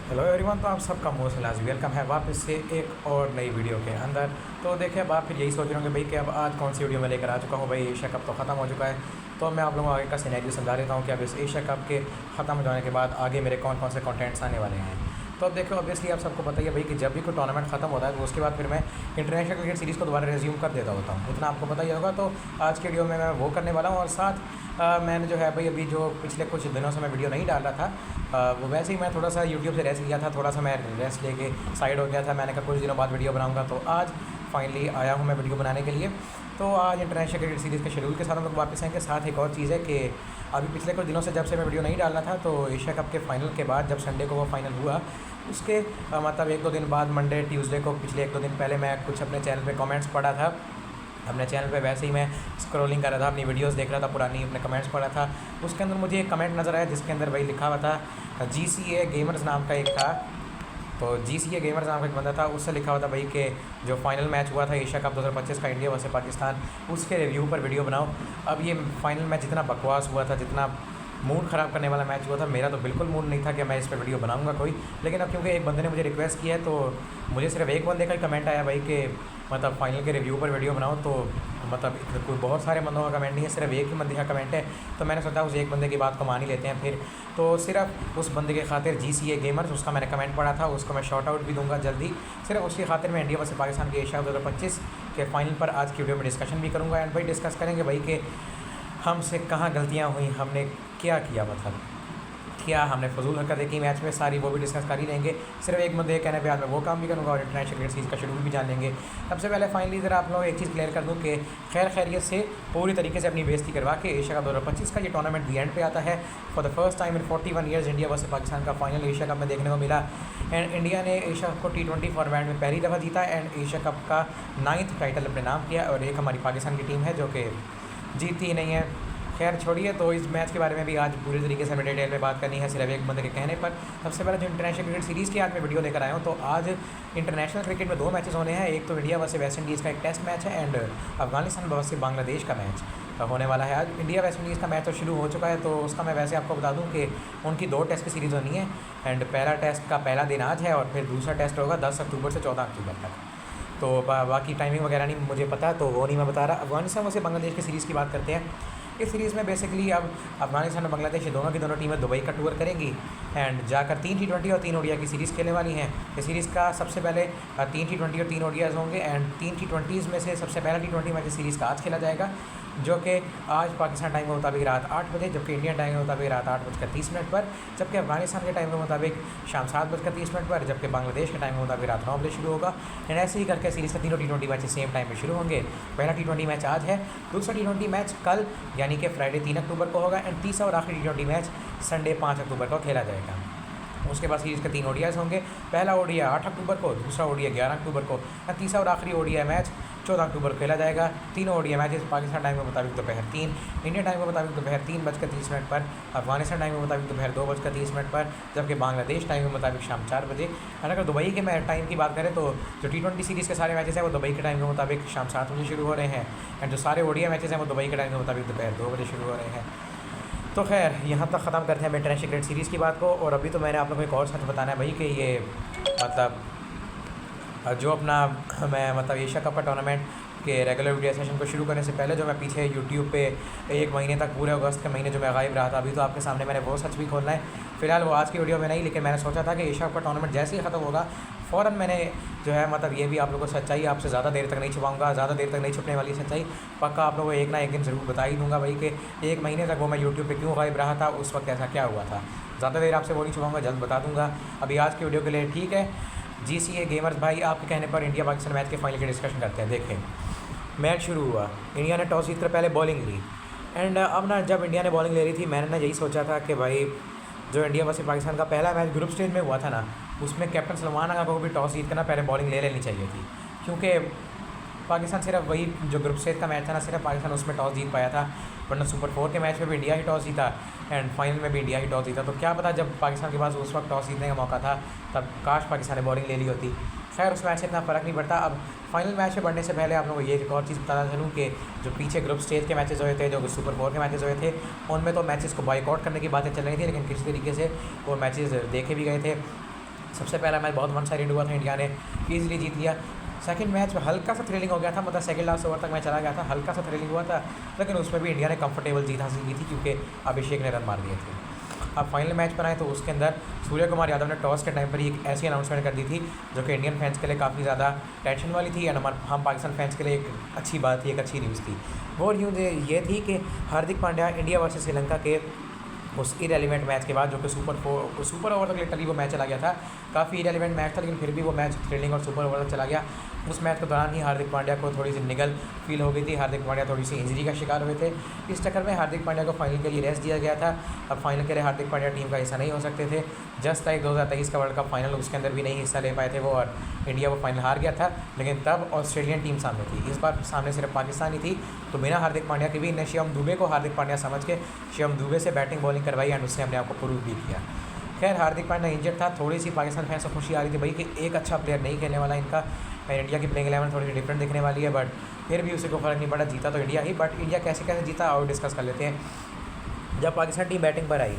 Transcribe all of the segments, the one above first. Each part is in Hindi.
Hello everyone. तो आप सबका मोस्ट लास्ट वेलकम है वापस से एक और नई वीडियो के अंदर। तो देखिए अब आप फिर यही सोच रहे होंगे भाई कि अब आज कौन सी वीडियो मैं लेकर आ चुका हूँ। भाई एशिया कप तो ख़त्म हो चुका है, तो मैं आप लोगों को आगे का सिनेरियो समझा देता हूँ कि अब इस एशिया कप के ख़त्म हो जाने के बाद आगे मेरे कौन कौन से कंटेंट्स आने वाले हैं। तो अब देखो ऑब्वियसली आप सबको पता ही है भाई कि जब भी कोई टूर्नामेंट खत्म होता है तो उसके बाद फिर मैं इंटरनेशनल क्रिकेट सीरीज़ को दोबारा रिज्यूम कर देता होता हूँ, इतना आपको पता ही होगा। तो आज की वीडियो में मैं वो करने वाला हूँ और साथ मैंने जो है भाई अभी जो पिछले कुछ दिनों से मैं वीडियो नहीं डाल रहा था, वो वैसे ही मैं थोड़ा सा यूट्यूब से रेस्ट लिया था, थोड़ा सा मैं रेस्ट लेके साइड हो गया था। मैंने कहा कुछ दिनों बाद वीडियो बनाऊंगा, तो आज फाइनली आया हूँ मैं वीडियो बनाने के लिए। तो आज इंटरनेशनल क्रिकेट सीरीज़ के शेड्यूल के साथ हम लोग वापस आएंगे। साथ एक और चीज़ है कि अभी पिछले कुछ दिनों से जब से मैं वीडियो नहीं डाल रहा था, तो एशिया कप के फाइनल के बाद जब संडे को वो फाइनल हुआ उसके मतलब एक दो दिन बाद मंडे ट्यूसडे को पिछले एक दो दिन पहले मैं कुछ अपने चैनल पे कमेंट्स पढ़ा था। अपने चैनल पे वैसे ही मैं स्क्रॉलिंग कर रहा था, अपनी वीडियोस देख रहा था, पुरानी अपने कमेंट्स पढ़ा था। उसके अंदर मुझे एक कमेंट नज़र आया जिसके अंदर भाई लिखा हुआ था GCA गेमर्स नाम का एक था। तो GCA गेमर्स नाम का एक बंदा था, उससे लिखा हुआ था भाई कि जो फाइनल मैच हुआ था एशिया कप 2025 का इंडिया वर्सेस पाकिस्तान, उसके रिव्यू पर वीडियो बनाओ। अब ये फाइनल मैच जितना बकवास हुआ था, जितना मूड ख़राब करने वाला मैच हुआ था, मेरा तो बिल्कुल मूड नहीं था कि मैं इस पर वीडियो बनाऊंगा कोई। लेकिन अब क्योंकि एक बंदे ने मुझे रिक्वेस्ट किया है तो मुझे सिर्फ एक बंदे का ही कमेंट आया भाई कि मतलब फाइनल के रिव्यू पर वीडियो बनाओ। तो मतलब कोई बहुत सारे बंदों का कमेंट नहीं है, सिर्फ एक ही बंदे का कमेंट है। तो मैंने सोचा उस एक बंदे की बात को मान ही लेते हैं फिर। तो सिर्फ उस बंदे के खातिर GCA गेमर्स, उसका मैंने कमेंट पढ़ा था, उसको मैं शॉर्ट आउट भी दूंगा जल्दी। सिर्फ उसकी खातिर मैं इंडिया वर्सेस पाकिस्तान के एशिया 2025 के फाइनल पर आज की वीडियो में डिस्कशन भी करूँगा। एंड भाई डिस्कस करेंगे भाई कि हमसे कहाँ गलतियाँ हुई, हमने क्या किया, मतलब क्या हमने फजूल हरकतें की मैच में, सारी वो भी डिस्कस कर ही लेंगे। सिर्फ एक बंदे कहने पे आज मैं वो काम भी करूँगा और इंटरनेशनल क्रिकेट सीरीज़ का शेड्यूल भी जान लेंगे। सबसे पहले फाइनली ज़रा आप लोग एक चीज़ क्लियर कर दूँ कि खैर खैरियत से पूरी तरीके से अपनी बेइज्जती करवा के एशिया का 2025 का ये टूर्नामेंट दी एंड पे आता है। For the first time in 41 years India versus Pakistan का फाइनल एशिया कप में देखने को मिला। एंड इंडिया ने एशिया कप को T20 फॉर्मेट में पहली दफ़ा जीता एंड एशिया कप का 9th टाइटल अपने नाम किया। और एक हमारी पाकिस्तान की टीम है जो कि जीती ही नहीं है। खैर छोड़िए, तो इस मैच के बारे में भी आज पूरी तरीके से हमें डिटेल में बात करनी है सिर्फ एक बंदे के कहने पर। सबसे पहले जो इंटरनेशनल क्रिकेट सीरीज़ की आज मैं वीडियो लेकर आया हूँ, तो आज इंटरनेशनल क्रिकेट में दो मैचेस होने हैं। एक तो इंडिया वर्सेस वेस्ट इंडीज़ का एक टेस्ट मैच है एंड अफगानिस्तान वर्सेस बांग्लादेश का मैच होने वाला है। आज इंडिया वेस्ट इंडीज़ का मैच तो शुरू हो चुका है, तो उसका मैं वैसे आपको बता दूं कि उनकी दो टेस्ट की सीरीज़ होनी है एंड पहला टेस्ट का पहला दिन आज है और फिर दूसरा टेस्ट होगा 10 अक्टूबर से 14 अक्टूबर तक। तो बाकी टाइमिंग वगैरह नहीं मुझे पता, तो वो नहीं मैं बता रहा। अफगानिस्तान वर्सेस बांग्लादेश की सीरीज़ की बात करते हैं। इस सीरीज़ में बेसिकली अब अफगानिस्तान और बांग्लादेश दोनों की दोनों टीमें दुबई का टूर करेंगी एंड जाकर 3 T20 और 3 ODI की सीरीज़ खेलने वाली हैं। इस सीरीज़ का सबसे पहले 3 T20 और 3 ODIs होंगे एंड 3 T20s में से सबसे पहला T20 मैच सीरीज़ का आज खेला जाएगा, जो कि आज पाकिस्तान टाइम के मुताबिक रात 8 बजे, जबकि इंडियन टाइम के मुताबिक रात 8:30 पर, जबकि अफगानिस्तान के टाइम के मुताबिक शाम 7:30 पर, जबकि बांग्लादेश के टाइम के मुताबिक रात 9 बजे शुरू होगा। एंड ऐसे ही करके सीरीज़ के तीनों T20 मैच सेम टाइम में शुरू होंगे। पहला T20 मैच आज है, दूसरा T20 मैच कल यानी कि फ्राइडे 3 अक्टूबर को होगा एंड तीसरा और आखिरी T20 मैच संडे 5 अक्टूबर को खेला जाएगा। उसके बाद सीरीज़ के 3 ODIs होंगे। पहला ODI 8 अक्टूबर को, दूसरा ODI 11 अक्टूबर को, तीसरा और आखिरी ODI मैच 14 अक्टूबर को खेला जाएगा। तीनों ODI मैचेस पाकिस्तान टाइम के मुताबिक दोपहर 3, इंडियन टाइम के मुताबिक दोपहर 3:30 पर, अफगानिस्तान टाइम के मुताबिक दोपहर 2:30 पर, जबकि बांग्लादेश टाइम के मुताबिक शाम 4 बजे। और अगर दुबई के टाइम की बात करें तो जो T20 सीरीज़ के सारे मैचेस हैं वो दुबई के टाइम के मुताबिक शाम 7 बजे शुरू हो रहे हैं एंड जो सारे ODI मैचेस हैं वो दुबई के टाइम के मुताबिक दोपहर 2 बजे शुरू हो रहे हैं। तो खैर यहाँ तक ख़त्म करते हैं हम इंटरनेशनल क्रिकेट सीरीज़ की बात को। और अभी तो मैंने आप लोगों को एक और सच बताना है भाई कि ये मतलब जो अपना मैं मतलब एशिया कप का टूर्नामेंट के रेगुलर वीडियो सेशन को शुरू करने से पहले जो मैं पीछे यूट्यूब पे एक महीने तक, पूरे अगस्त के महीने जो मैं गायब रहा था, अभी तो आपके सामने मैंने वो सच भी खोलना है। फिलहाल वो आज की वीडियो में नहीं, लेकिन मैंने सोचा था कि एशिया कप का टूर्नामेंट जैसे ही ख़त्म होगा फ़ौरन मैंने जो है मतलब ये भी आप लोगों को सच्चाई आपसे ज़्यादा देर तक नहीं छुपाऊंगा, ज़्यादा देर तक नहीं छुपने वाली सच्चाई पक्का आप लोगों को एक ना एक दिन ज़रूर बता ही दूंगा भाई कि एक महीने तक वो मैं यूट्यूब पे क्यों गायब रहा था, उस वक्त ऐसा क्या हुआ था। ज़्यादा देर आपसे वो नहीं छुपाऊंगा, जल्द बता दूंगा। अभी आज की वीडियो के लिए ठीक है। GCA गेमर्स भाई आपके कहने पर इंडिया पाकिस्तान मैच के फाइनल की डिस्कशन करते हैं। देखें मैच शुरू हुआ, इंडिया ने टॉस जीतकर पहले बॉलिंग ली एंड अब ना जब इंडिया ने बॉलिंग ले रही थी मैंने ना यही सोचा था कि भाई जो इंडिया वर्सेस पाकिस्तान का पहला मैच ग्रुप स्टेज में हुआ था ना, उसमें कैप्टन सलमान आगा को भी टॉस जीत कर ना पहले बॉलिंग ले लेनी चाहिए थी, क्योंकि पाकिस्तान सिर्फ वही जो ग्रुप स्टेज का मैच था ना, सिर्फ पाकिस्तान उसमें टॉस जीत पाया था, वरना सुपर 4 के मैच में भी इंडिया ही टॉस जीता एंड फाइनल में भी इंडिया ही टॉस जीता। तो क्या पता जब पाकिस्तान के पास उस वक्त टॉस जीतने का मौका था तब काश पाकिस्तान ने बॉलिंग ले ली होती। खैर उस मैच से इतना फ़र्क नहीं पड़ता। अब फाइनल मैच में बढ़ने से पहले आप लोगों को ये एक और चीज़ बताना चलूँ कि जो पीछे ग्रुप स्टेज के मैचेस हुए थे, जो सुपर 4 के मैचेस हुए थे, उनमें तो मैचेस को बॉयकॉट करने की बातें चल रही थी, लेकिन किसी तरीके से वो मैचेस देखे भी गए थे सबसे पहला मैच बहुत वन साइडेड हुआ था, इंडिया ने ईजिली जीत लिया। सेकंड मैच में हल्का सा थ्रिलिंग हो गया था, मतलब सेकंड लास्ट ओवर तक मैच चला गया था, हल्का सा थ्रिलिंग हुआ था, लेकिन उसमें भी इंडिया ने कंफर्टेबल जीत हासिल की थी क्योंकि अभिषेक ने रन मार दिए थे। अब फाइनल मैच पर आए तो उसके अंदर सूर्य कुमार यादव ने टॉस के टाइम पर ही एक ऐसी अनाउंसमेंट कर दी थी जो कि इंडियन फैंस के लिए काफ़ी ज़्यादा टेंशन वाली थी एंड हम पाकिस्तान फैंस के लिए एक अच्छी बात थी, एक अच्छी न्यूज़ थी। वो न्यूज़ ये थी कि हार्दिक पांड्या इंडिया वर्सेस श्रीलंका के उस इरेलीवेंट मैच के बाद, जो कि सुपर ओवर तक लिटरली वो मैच चला गया था, काफ़ी इरेलीवेंट मैच था लेकिन फिर भी वो मैच थ्रिलिंग और सुपर ओवर तक चला गया। उस मैच के दौरान ही हार्दिक पांड्या को थोड़ी सी निगल फील हो गई थी, हार्दिक पांड्या थोड़ी सी इंजरी का शिकार हुए थे। इस चक्कर में हार्दिक पांड्या को फाइनल के लिए रेस्ट दिया गया था। अब फाइनल के लिए हार्दिक पांड्या टीम का हिस्सा नहीं हो सकते थे। जस्ट लाइक 2023 का वर्ल्ड कप फाइनल, उसके अंदर भी नहीं हिस्सा ले पाए थे वो, और इंडिया वो फाइनल हार गया था। लेकिन तब ऑस्ट्रेलियन टीम सामने थी, इस बार सामने सिर्फ पाकिस्तानी थी। तो बिना हार्दिक पांड्या के भी ने शिवम दुबे को हार्दिक पांड्या समझ के शिवम दुबे से बैटिंग बॉलिंग करवाई एंड उसने अपने आप को प्रूव भी किया। खैर हार्दिक पांड्या इंजर्ड था, थोड़ी सी पाकिस्तान फैंस को खुशी आ रही थी भाई कि एक अच्छा प्लेयर नहीं खेलने वाला इनका, इंडिया की प्लेइंग 11 थोड़ी सी डिफरेंट दिखने वाली है, बट फिर भी उसे को फ़र्क नहीं पड़ा, जीता तो इंडिया ही। बट इंडिया कैसे कैसे जीता और डिस्कस कर लेते हैं। जब पाकिस्तान टीम बैटिंग पर आई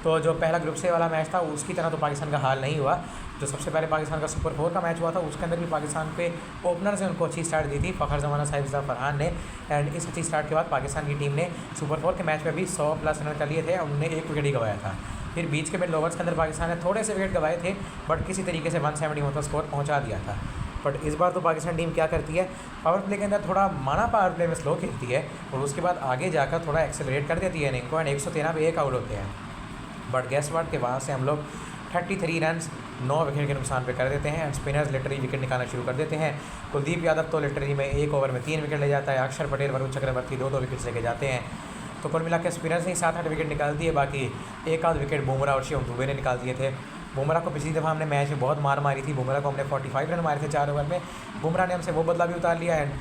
तो जो पहला ग्रुप से वाला मैच था उसकी तरह तो पाकिस्तान का हाल नहीं हुआ। जो सबसे पहले पाकिस्तान का सुपर 4 का मैच हुआ था उसके अंदर भी पाकिस्तान पे ओपनर से उनको अच्छी स्टार्ट दी थी फ़खर जमाना साहिब फरहान ने, एंड इस अच्छी स्टार्ट के बाद पाकिस्तान की टीम ने सुपर 4 के मैच में भी 100+ रन कर लिए थे और उन्होंने एक विकेट ही गंवाया था। फिर बीच के मिड ओवर्स के अंदर पाकिस्तान ने थोड़े से विकेट गंवाए थे बट किसी तरीके से 170 स्कोर पहुँचा दिया था। बट इस बार तो पाकिस्तान टीम क्या करती है, पावर प्ले के अंदर थोड़ा माना पावर प्ले में स्लो खेलती है और उसके बाद आगे जाकर थोड़ा एक्सेलरेट कर देती है इनिंग को एंड 113 पे एक आउट होते हैं। बट गैस वर्ड के वहाँ से हम लोग 33 रन 9 विकेट के नुकसान पे कर देते हैं एंड स्पिनर्स लिटरली विकेट निकालना शुरू कर देते हैं। कुलदीप यादव तो लिटरली में एक ओवर में 3 विकेट ले जाता है, अक्षर पटेल वरुण चक्रवर्ती 2-2 विकेट्स लेके जाते हैं। तो कुल मिला के स्पिनर्स ने 7-8 विकेट निकाल दिए, बाकी एक आध विकेट बुमराह और शिवम दुबे ने निकाल दिए थे। बुमराह को पिछली दफ़ा हमने मैच में बहुत मार मारी थी, बुमराह को हमने 45 रन मारे थे 4 ओवर में, बुमराह ने हमसे वो बदला भी उतार लिया एंड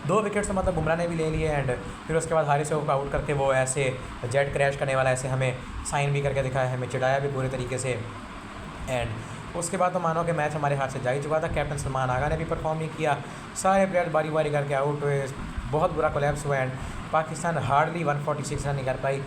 2 विकेट से मतलब बुमराह ने भी ले लिए एंड फिर उसके बाद हारिस को आउट करके वो ऐसे जेट क्रैश करने वाला ऐसे हमें साइन भी करके दिखाया, हमें चिढ़ाया भी पूरे तरीके से। एंड उसके बाद तो मानो कि मैच हमारे हाथ से जा ही चुका था। कैप्टन सलमान आगा ने भी परफॉर्म नहीं किया, सारे प्लेयर बारी बारी करके आउट हुए, बहुत बुरा कोलैप्स हुआ एंड पाकिस्तान हार्डली 146 रन नहीं कर पाई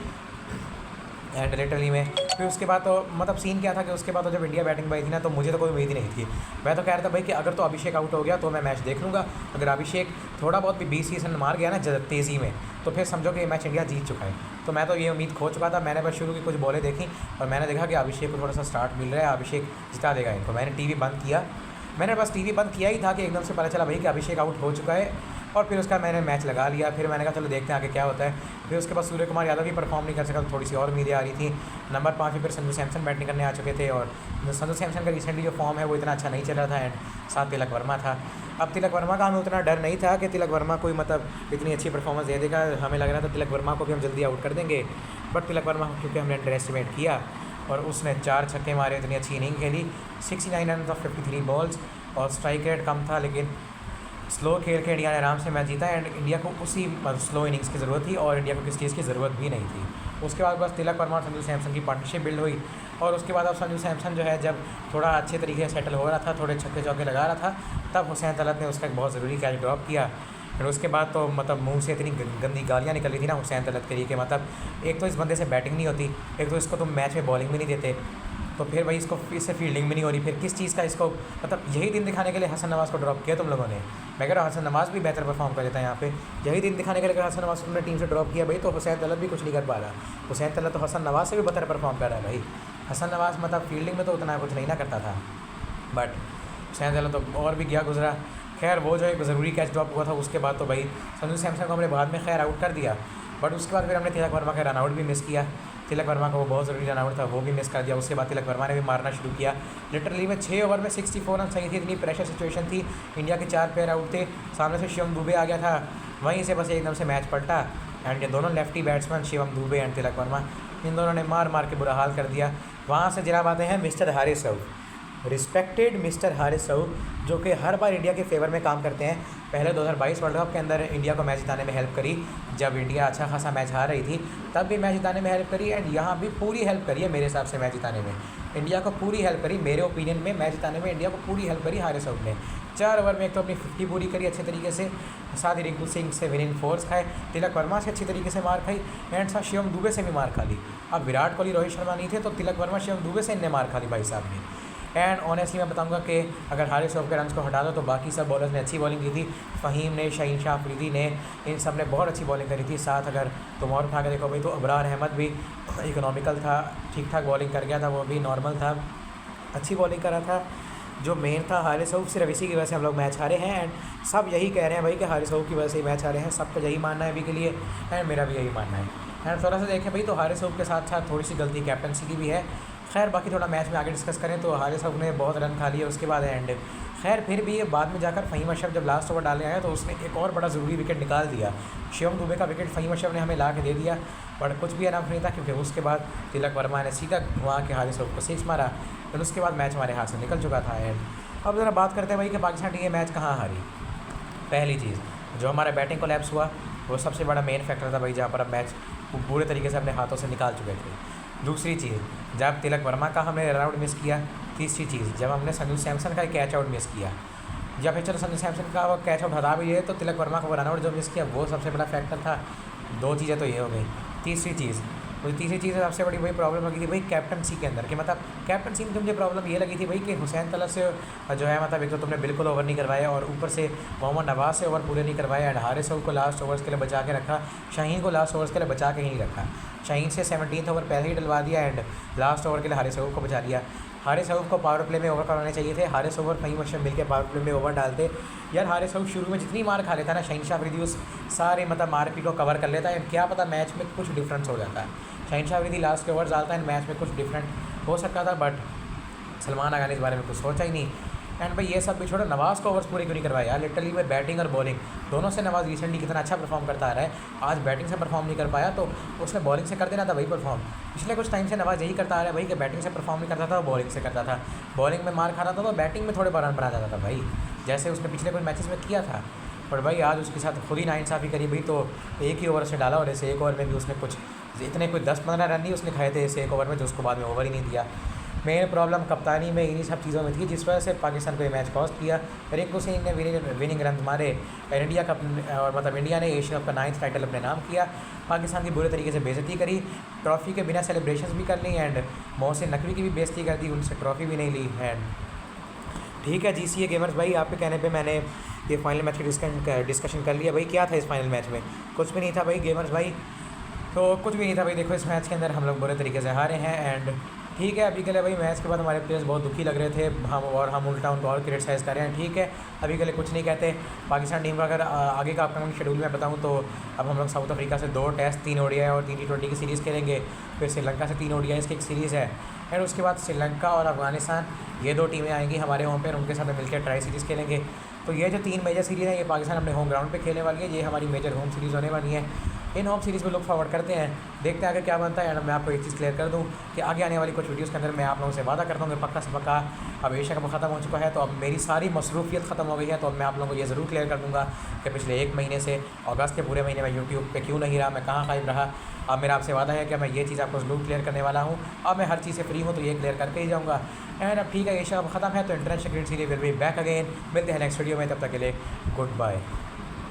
एंड लिटरली में। फिर उसके बाद तो मतलब सीन क्या था कि उसके बाद तो जब इंडिया बैटिंग पाई थी ना तो मुझे तो कोई उम्मीद ही नहीं थी। मैं तो कह रहा था भाई कि अगर तो अभिषेक आउट हो गया तो मैं मैच देख लूँगा, अगर अभिषेक थोड़ा बहुत भी 20-30 रन मार गया ना तेज़ी में तो फिर समझो कि ये मैच इंडिया जीत चुका है। तो मैं तो ये उम्मीद खो चुका था। मैंने बस शुरू की कुछ बॉलें देखी और मैंने देखा कि अभिषेक को थोड़ा सा स्टार्ट मिल रहा है, अभिषेक जिता देगा इनको। मैंने टीवी बंद किया, मैंने बस टीवी बंद किया ही था कि एकदम से पता चला भाई कि अभिषेक आउट हो चुका है और फिर उसका मैंने मैच लगा लिया। फिर मैंने कहा चलो देखते हैं आगे क्या होता है। फिर उसके बाद सूर्य कुमार यादव भी परफॉर्म नहीं कर सका तो थोड़ी सी और उम्मीदें आ रही थी। नंबर 5 पे फिर संजू सैमसन बैटिंग करने आ चुके थे और संजू सैमसन का रिसेंटली जो फॉर्म है वो इतना अच्छा नहीं चल रहा था एंड साथ तिलक वर्मा था। अब तिलक वर्मा का हमें उतना डर नहीं था कि तिलक वर्मा कोई मतलब इतनी अच्छी परफॉर्मेंस दे देगा, हमें लग रहा था तिलक वर्मा को भी हम जल्दी आउट कर देंगे। बट तिलक वर्मा क्योंकि हमने अंडर एस्टिमेट किया और उसने 4 छक्के मारे, इतनी अच्छी इनिंग खेली, 69 रन ऑफ 53 बॉल्स और स्ट्राइक रेट कम था लेकिन स्लो खेल के इंडिया ने आराम से मैच जीता एंड इंडिया को उसी स्लो इनिंग्स की ज़रूरत थी और इंडिया को किसी चीज़ की ज़रूरत भी नहीं थी। उसके बाद बस तिलक वर्मा और संजू सैमसन की पार्टनरशिप बिल्ड हुई और उसके बाद अब संजू सैमसन जो है जब थोड़ा अच्छे तरीके से सेटल हो रहा था, थोड़े छक्के चौके लगा रहा था, तब हुसैन तलत ने उसका एक बहुत ज़रूरी कैच ड्रॉप किया। फिर उसके बाद तो मतलब मुंह से इतनी गंदी गालियाँ निकल रही थी ना हुसैन तलत के लिए कि मतलब एक तो इस बंदे से बैटिंग नहीं होती, एक तो इसको तुम मैच में बॉलिंग भी नहीं देते, तो फिर भाई इससे फील्डिंग भी नहीं हो रही, फिर किस चीज़ का इसको मतलब यही दिन दिखाने के लिए हसन नवाज़ को ड्रॉप किया तुम लोगों ने। मैं कह रहा हूँ हसन नवाज़ भी बेहतर परफॉर्म कर देता है यहाँ पे, यही दिन दिखाने के लिए हसन नवाज़ तुमने टीम से ड्रॉप किया भाई, तो हुसैन तलत भी कुछ नहीं कर पा रहा। हुसैन तलत तो हसन नवाज़ से भी बेहतर परफॉर्म कर रहा है भाई। हसन नवाज़ मतलब फील्डिंग में तो उतना कुछ नहीं ना करता था बट हुसैन तलत तो और भी गया गुजरा। खैर वो जो एक ज़रूरी कैच ड्रॉप हुआ था उसके बाद तो भाई संजू सैमसन को हमने बाद में खैर आउट कर दिया, बट उसके बाद फिर हमने तिलक वर्मा का रन आउट भी मिस किया। तिलक वर्मा का वो बहुत ज़रूरी रन आउट था वो भी मिस कर दिया। उसके बाद तिलक वर्मा ने भी मारना शुरू किया। लिटरली में 6 ओवर में 64 रन सही थी, इतनी प्रेशर सिचुएशन थी, इंडिया के 4 प्लेयर आउट थे, सामने से शिवम दुबे आ गया था, वहीं से बस एकदम से मैच पलटा एंड ये दोनों lefty batsman Shivam Dube and Tilak Varma इन दोनों ने मार मार के बुरा हाल कर दिया। वहाँ से जनाब आते हैं mister Haris Rauf. Respected mister Haris Rauf, जो कि हर बार इंडिया के फेवर में काम करते हैं। पहले 2022 वर्ल्ड कप के अंदर इंडिया को मैच जिताने में हेल्प करी, जब इंडिया अच्छा खासा मैच हार रही थी तब भी मैच जिताने में हेल्प करी, एंड यहाँ भी पूरी हेल्प करी है मेरे हिसाब से मैच जिताने में। इंडिया को पूरी हेल्प करी, मेरे ओपिनियन में मैच जिताने में इंडिया को पूरी हेल्प करी हारिस रऊफ ने। 4 ओवर में एक तो अपनी 50 पूरी करी अच्छे तरीके से, साथ ही रिंकू सिंह से विनिंग फोर्स खाए, तिलक वर्मा से अच्छी तरीके से मार खाई, एंड साथ शिवम दुबे से भी मार खा ली। अब विराट कोहली रोहित शर्मा नहीं थे तो तिलक वर्मा शिवम दुबे से इनने मार खा ली भाई साहब ने। एंड ऑनेस्टली मैं बताऊंगा कि अगर हारिस रऊफ के रन्स को हटा दो तो बाकी सब बॉलर्स ने अच्छी बॉलिंग की थी। फ़हीम ने, शाहीन शाह अफरीदी ने, इन सब ने बहुत अच्छी बॉलिंग करी थी। साथ अगर तुम और उठा के देखो भाई तो अबरार अहमद भी इकोनॉमिकल था, ठीक ठाक बॉलिंग कर गया था, वो भी नॉर्मल था, अच्छी बॉलिंग कर रहा था। जो मेन था हारिस रऊफ, सिर्फ इसी की वजह से हम लोग मैच हारे हैं, एंड सब यही कह रहे हैं भाई कि हारिस रऊफ की वजह से ही मैच हारे हैं। सबका यही मानना है अभी के लिए, एंड मेरा भी यही मानना है। एंड थोड़ा सा देखें भाई तो हारिस रऊफ के साथ साथ थोड़ी सी गलती कैप्टनसी की भी है। खैर बाकी थोड़ा मैच में आगे डिस्कस करें तो हारिस रऊफ ने बहुत रन खा लिए उसके बाद, एंड खैर फिर भी बाद में जाकर फ़हीम अशरफ जब लास्ट ओवर डालने आया तो उसने एक और बड़ा ज़रूरी विकेट निकाल दिया। शिवम दुबे का विकेट फ़हीम अशरफ ने हमें ला के दे दिया, बट कुछ भी अनाउंस नहीं था क्योंकि उसके बाद तिलक वर्मा ने सीधा घुमा के हारिस रऊफ को 6 मारा, फिर उसके बाद मैच हमारे हाथ से निकल चुका था। एंड अब ज़रा बात करते हैं भाई कि पाकिस्तान टीम ये मैच कहाँ हारी। पहली चीज़ जो हमारा बैटिंग कोलैप्स हुआ वो सबसे बड़ा मेन फैक्टर था भाई, जहाँ पर अब मैच पूरे तरीके से अपने हाथों से निकाल चुके थे। दूसरी चीज़ जब तिलक वर्मा का हमने रन आउट मिस किया। तीसरी चीज़ जब हमने संजू सैमसन का कैच आउट मिस किया। या फिर चलो संजू सैमसन का वो कैच आउट हटा भी है तो तिलक वर्मा का वो रन आउट जो मिस किया वो सबसे बड़ा फैक्टर था। 2 चीज़ें तो ये हो गई। तीसरी चीज़ सबसे बड़ी वही प्रॉब्लम लगी थी भाई कैप्टनसी के अंदर, कि मतलब कैप्टनसी में मुझे प्रॉब्लम ये लगी थी भाई कि हुसैन तलब से जो है मतलब एक तो तुमने बिल्कुल ओवर नहीं करवाया और ऊपर से मोहम्मद नवाज से ओवर पूरे नहीं करवाए, एंड हारिस रऊफ को लास्ट ओवर्स के लिए बचा के रखा, शाहीन को लास्ट ओवर्स के लिए बचा के ही नहीं रखा। शाहीन से 17th ओवर पहले ही डलवा दिया, एंड लास्ट ओवर के लिए हारिस रऊफ को बचा लिया। हारिस रऊफ को पावर प्ले में ओवर करवाने चाहिए थे। हारिस रऊफ और फ़हीम अशरफ मिलकर पावर प्ले में ओवर डालते। यार हारिस रऊफ शुरू में जितनी मार खा लेता ना, शाहीन शाह अफरीदी उस सारे मतलब मार पीट को कवर कर लेता है, क्या पता मैच में कुछ डिफरेंस हो जाता है। शाहीन शाह अफरीदी लास्ट के ओवर डालता है, मैच में कुछ डिफरेंट हो सकता था, बट सलमान आगा ने इस बारे में कुछ सोचा ही नहीं। एंड भाई ये सब भी छोड़ो, नवाज़ को ओवर्स पूरे क्यों नहीं करवाया यार। लिटरली भाई बैटिंग और बॉलिंग दोनों से नवाज़ रिसेंटली कितना अच्छा परफॉर्म करता आ रहा है। आज बैटिंग से परफॉर्म नहीं कर पाया तो उसने बॉलिंग से कर देना था भाई परफॉर्म। पिछले कुछ टाइम से नवाज़ यही करता आ रहा है भाई कि बैटिंग से परफॉर्म नहीं करता था, बॉलिंग से करता था। बॉलिंग में मार खाता था तो बैटिंग में थोड़े रन बना जाता था भाई, जैसे उसने पिछले कुछ मैचेस में किया था। पर भाई आज उसके साथ खुद ही नाइंसाफ़ी करी भाई, तो एक ही ओवर से डाला और ऐसे एक ओवर में भी उसने कुछ इतने कोई 10-15 रन नहीं उसने खाए थे इस एक ओवर में, जो उसको बाद में ओवर ही नहीं दिया। मेन प्रॉब्लम कप्तानी में इन्हीं सब चीज़ों में थी जिस वजह से पाकिस्तान को ये मैच कॉस्ट किया। रिंकू सिंह ने विनिंग रन मारे, इंडिया कप और मतलब इंडिया ने एशिया कप का 9th टाइटल अपने नाम किया। पाकिस्तान की बुरे तरीके से बेइज्जती करी, ट्रॉफ़ी के बिना सेलिब्रेशंस भी कर ली, एंड मोहसिन नकवी की भी बेइज्जती कर दी, उनसे ट्रॉफ़ी भी नहीं ली। एंड ठीक है GCA गेमर्स भाई, आपके कहने पे मैंने ये फाइनल मैच की डिस्कशन कर लिया भाई। क्या था इस फाइनल मैच में? कुछ भी नहीं था भाई गेमर्स भाई, तो कुछ भी नहीं था भाई। देखो इस मैच के अंदर हम लोग बुरे तरीके से हारे हैं, एंड ठीक है अभी के लिए भाई मैच के बाद हमारे प्लेयर्स बहुत दुखी लग रहे थे, हम उल्टा उनको और क्रिटिसाइज़ कर रहे हैं। ठीक है अभी के लिए कुछ नहीं कहते। पाकिस्तान टीम का अगर आगे का अपकमिंग शेड्यूल में बताऊं तो अब हम लोग साउथ अफ्रीका से 2 टेस्ट, 3 ODI और 3 T20 की सीरीज़ खेलेंगे। फिर श्रीलंका से 3 ODIs की एक सीरीज़ है, एंड उसके बाद श्रीलंका और अफगानिस्तान ये 2 टीमें आएंगी हमारे होम पर, उनके साथ मिलकर ट्राई सीरीज़ खेलेंगे। तो ये जो 3 मेजर सीरीज़ है ये पाकिस्तान अपने होम ग्राउंड पे खेलने वाली है, ये हमारी मेजर होम सीरीज़ होने वाली है। इन होम सीरीज़ में लुक फॉरवर्ड करते हैं, देखते हैं आगे क्या बनता है। एंड मैं आपको एक चीज़ क्लियर कर दूं कि आगे आने वाली कुछ वीडियोस के अंदर मैं आप लोगों से वादा करता हूँ कि पक्का से पक्का अब एशिया कप ख़त्म हो चुका है तो अब मेरी सारी मसरूफियत ख़त्म हो गई है, तो अब मैं आप लोगों को ये ज़रूर क्लियर कर दूँगा कि पिछले 1 महीने से अगस्त के पूरे महीने में यूट्यूब पे क्यों नहीं रहा, मैं कहाँ गायब रहा। अब मेरा आपसे वादा है कि मैं ये चीज़ आपको ज़रूर क्लियर करने वाला हूँ। अब मैं हर चीज़ से फ्री हूँ तो ये क्लियर करके ही जाऊँगा। एंड अब ठीक है एशिया कप ख़त्म है तो international cricket series will be back again. मिलते हैं नेक्स्ट वीडियो में, तब तक के लिए गुड बाय।